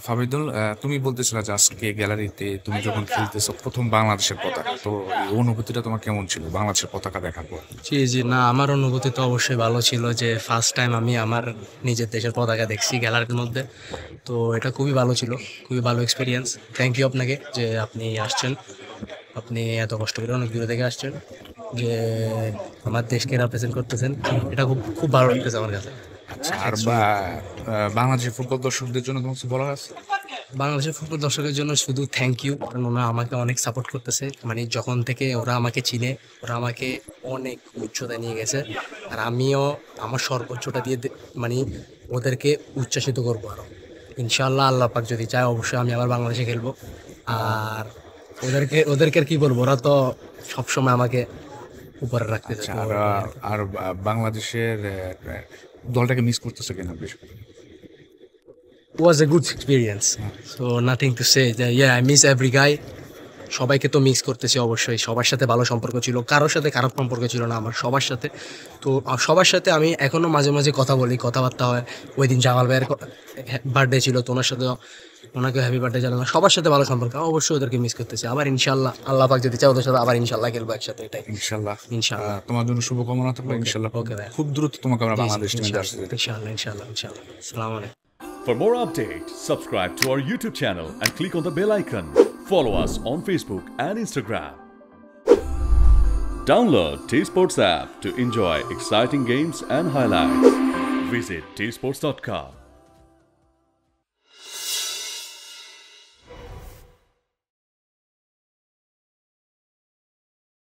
ফাবিদুল, তুমি বলতেছিলে যে আজকে গ্যালারিতে তুমি যখন খেলতেছো প্রথম বাংলাদেশের পতাকা, তো এই অনুভূতিটা তোমার কেমন ছিল বাংলাদেশের পতাকা দেখার পর? জি, জি। না, আমার অনুভূতি তো অবশ্যই ভালো ছিল যে ফার্স্ট টাইম আমি আমার নিজের দেশের পতাকা দেখছি গ্যালারির মধ্যে। তো এটা খুবই ভালো ছিল, খুবই ভালো এক্সপেরিয়েন্স। থ্যাংক ইউ আপনাকে যে আপনি আসছেন। আপনি এত কষ্ট করে অনেক দূরে থেকে আসছেন যে আমার দেশকে রিপ্রেজেন্ট করতেছেন। এটা খুব, খুব ভালো লাগতেছে আমার কাছে। আচ্ছা, আর বা বাংলাদেশের ফুটবল দর্শকদের জন্য তোমার কিছু বলার আছে? বাংলাদেশের ফুটবল দর্শকের জন্য শুধু থ্যাংক ইউ, কারণ ওরা আমাকে অনেক সাপোর্ট করতেছে। মানে যখন থেকে ওরা আমাকে চিনে, ওরা আমাকে অনেক উচ্চতায় নিয়ে গেছে। আর আমিও আমার সর্বোচ্চটা দিয়ে মানে ওদেরকে উচ্ছ্বাসিত করবো আরো। ইনশাল্লাহ আল্লাহ পাক যদি চায় অবশ্যই আমি আবার বাংলাদেশে খেলবো। আর ওদেরকে আর কি বলবো, ওরা তো সবসময় আমাকে উপরে রাখতেছে। আচ্ছা, তো আর ওটাই আর কি। বাংলাদেশের দলটাকে মিস করতেছে কিনা বেশ? Was a good experience. So nothing to say, যে yeah I miss every guy. সবাইকে তো মিক্স করতেছি অবশ্যই। সবার সাথে ভালো সম্পর্ক ছিল, কারোর সাথে খারাপ সম্পর্ক ছিল না আমার, সবার সাথে। তো সবার সাথে আমি এখনো মাঝে মাঝে কথা বলি, কথাবার্তা হয়। ওই দিন জামাল ভাইয়ের বার্থডে ছিল, তো ওনার সাথে ওনাকে হ্যাপি বার্থডে জানালাম। সবার সাথে ভালো সম্পর্ক, অবশ্যই ওদেরকে মিস করতেছি। আবার ইনশাল্লাহ আল্লাহ পাক যদি চায় ওদের সাথে আবার ইনশাল্লাহ খেলবো একসাথে, এটাই। ইনশাল্লাহ। ইনশাল্লাহ। তোমার জন্য শুভকামনা থাকলো। ওকে, ইনশাল্লাহ খুব ওকে ভাই। খুব দ্রুত তোমাকে আমরা জি, জি, বাংলাদেশ টিমে ইনশাল্লাহ, আসতে দিতে। ইনশাল্লাহ, ইনশাল্লাহ, ইনশাল্লাহ। আসসালামু আলাইকুম। For more updates, subscribe to our YouTube channel and click on the bell icon. Follow us on Facebook and Instagram. Download T Sports app to enjoy exciting games and highlights. Visit tsports.com.